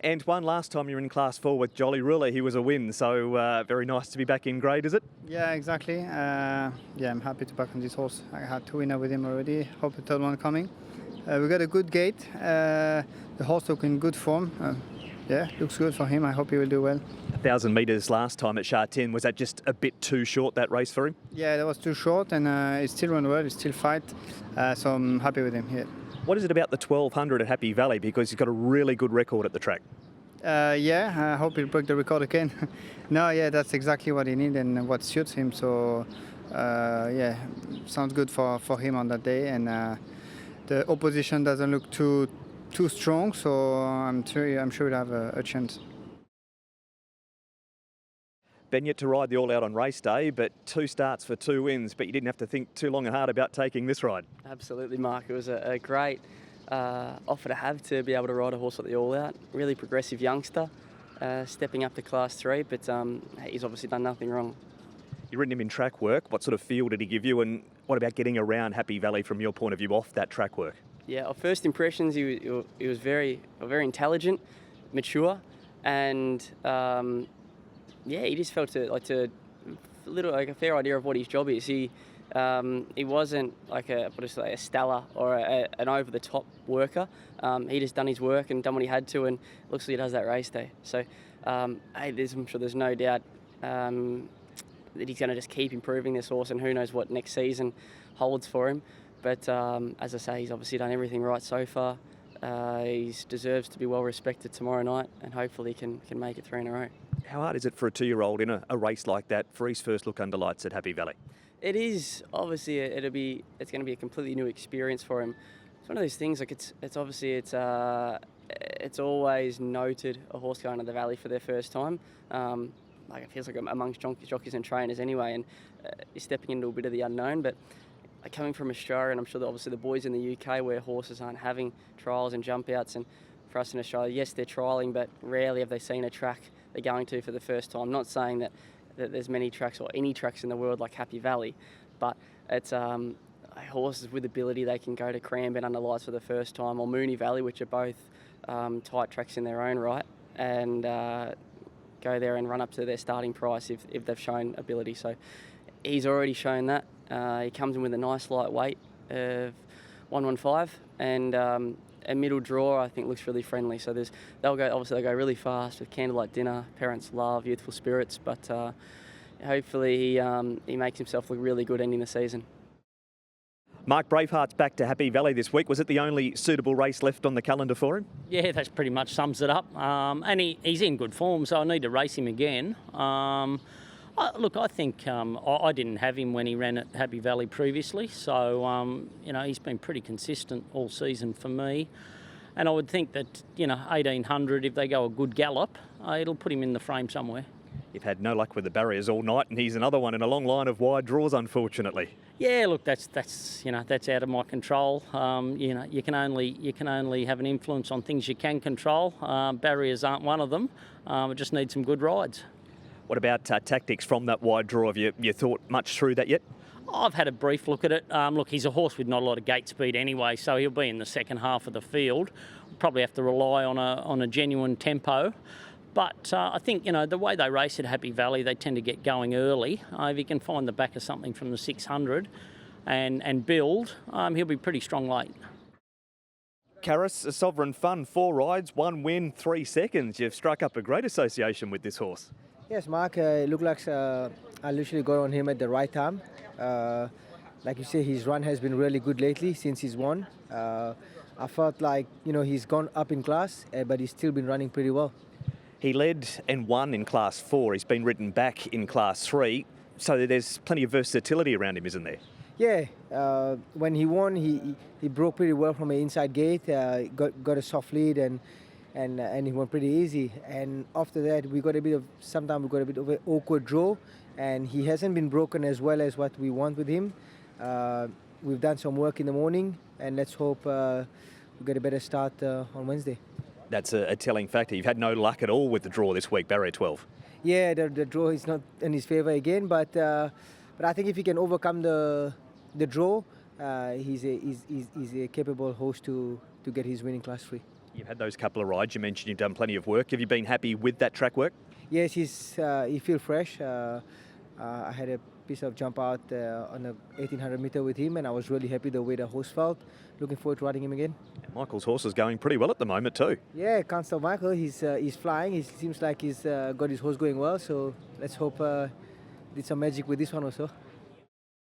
Antoine, last time you were in Class 4 with Jolly Ruler, he was a win, so very nice to be back in grade, is it? Yeah, exactly. I'm happy to back on this horse. I had 2 winners with him already. Hope the third one coming. We got a good gate. The horse look in good form. Looks good for him. I hope he will do well. 1,000 metres last time at Sha-Tin. Was that just a bit too short, that race for him? Yeah, that was too short, and he still run well. He still fight. So I'm happy with him. Yeah. What is it about the 1200 at Happy Valley? Because he's got a really good record at the track. I hope he'll break the record again. That's exactly what he needs and what suits him. So, sounds good for him on that day. And the opposition doesn't look too strong, so I'm sure he'll have a chance. Ben, yet to ride the All Out on race day, but 2 starts for 2 wins, but you didn't have to think too long and hard about taking this ride. Absolutely, Mark. It was a great offer to have, to be able to ride a horse like the All Out. Really progressive youngster, stepping up to Class 3, but he's obviously done nothing wrong. You've ridden him in track work. What sort of feel did he give you, and what about getting around Happy Valley from your point of view off that track work? Yeah, our first impressions, he was very intelligent, mature, and he just felt a fair idea of what his job is. He wasn't like a stellar or an over the top worker. He just done his work and done what he had to, and looks like he does that race day. So I'm sure there's no doubt that he's going to just keep improving this horse, and who knows what next season holds for him. But as I say, he's obviously done everything right so far. He deserves to be well respected tomorrow night, and hopefully can make it 3 in a row. How hard is it for a 2-year-old in a race like that for his first look under lights at Happy Valley? It is. Obviously, it's going to be a completely new experience for him. It's one of those things. Like it's always noted a horse going to the Valley for their first time. It feels like amongst jockeys and trainers anyway, and he's stepping into a bit of the unknown. But coming from Australia, and I'm sure that obviously the boys in the UK where horses aren't having trials and jump outs, and for us in Australia, yes, they're trialling, but rarely have they seen a track they're going to for the first time. Not saying that there's many tracks or any tracks in the world like Happy Valley, but it's horses with ability. They can go to Cranbourne under lights for the first time, or Moonee Valley, which are both tight tracks in their own right, and go there and run up to their starting price if they've shown ability. So he's already shown that. He comes in with a nice light weight of 115, and a middle draw I think looks really friendly. So they'll go really fast with Candlelight Dinner, Parents Love, Youthful Spirits, but hopefully he makes himself look really good ending the season. Mark, Braveheart's back to Happy Valley this week. Was it the only suitable race left on the calendar for him? Yeah, that pretty much sums it up. And he's in good form, so I need to race him again. I think I didn't have him when he ran at Happy Valley previously, so he's been pretty consistent all season for me. And I would think that 1800, if they go a good gallop, it'll put him in the frame somewhere. You've had no luck with the barriers all night, and he's another one in a long line of wide draws, unfortunately. Yeah, look, that's out of my control. You can only have an influence on things you can control. Barriers aren't one of them. I just need some good rides. What about tactics from that wide draw? Have you thought much through that yet? I've had a brief look at it. Look, he's a horse with not a lot of gate speed anyway, so he'll be in the second half of the field. Probably have to rely on a genuine tempo. But I think, the way they race at Happy Valley, they tend to get going early. If he can find the back of something from the 600 and build, he'll be pretty strong late. Karis, a Sovereign Fun, 4 rides, 1 win, 3 seconds. You've struck up a great association with this horse. Yes, Mark, it looked like I literally got on him at the right time. Like you say, his run has been really good lately since he's won. I felt like, he's gone up in class, but he's still been running pretty well. He led and won in Class 4. He's been ridden back in Class 3, so there's plenty of versatility around him, isn't there? Yeah, when he won, he broke pretty well from an inside gate, got a soft lead, and he went pretty easy. And after that, sometimes we got a bit of an awkward draw, and he hasn't been broken as well as what we want with him. We've done some work in the morning, and let's hope we get a better start on Wednesday. That's a telling factor. You've had no luck at all with the draw this week, barrier 12. Yeah, the draw is not in his favour again, but I think if he can overcome the draw, he's a capable horse to get his winning Class 3. You've had those couple of rides. You mentioned you've done plenty of work. Have you been happy with that track work? Yes, he feels fresh. I had a piece of jump out on a 1800 meter with him, and I was really happy the way the horse felt. Looking forward to riding him again. And Michael's horse is going pretty well at the moment too. Yeah, can't stop Michael. He's flying. He seems like he's got his horse going well. So let's hope did some magic with this one also.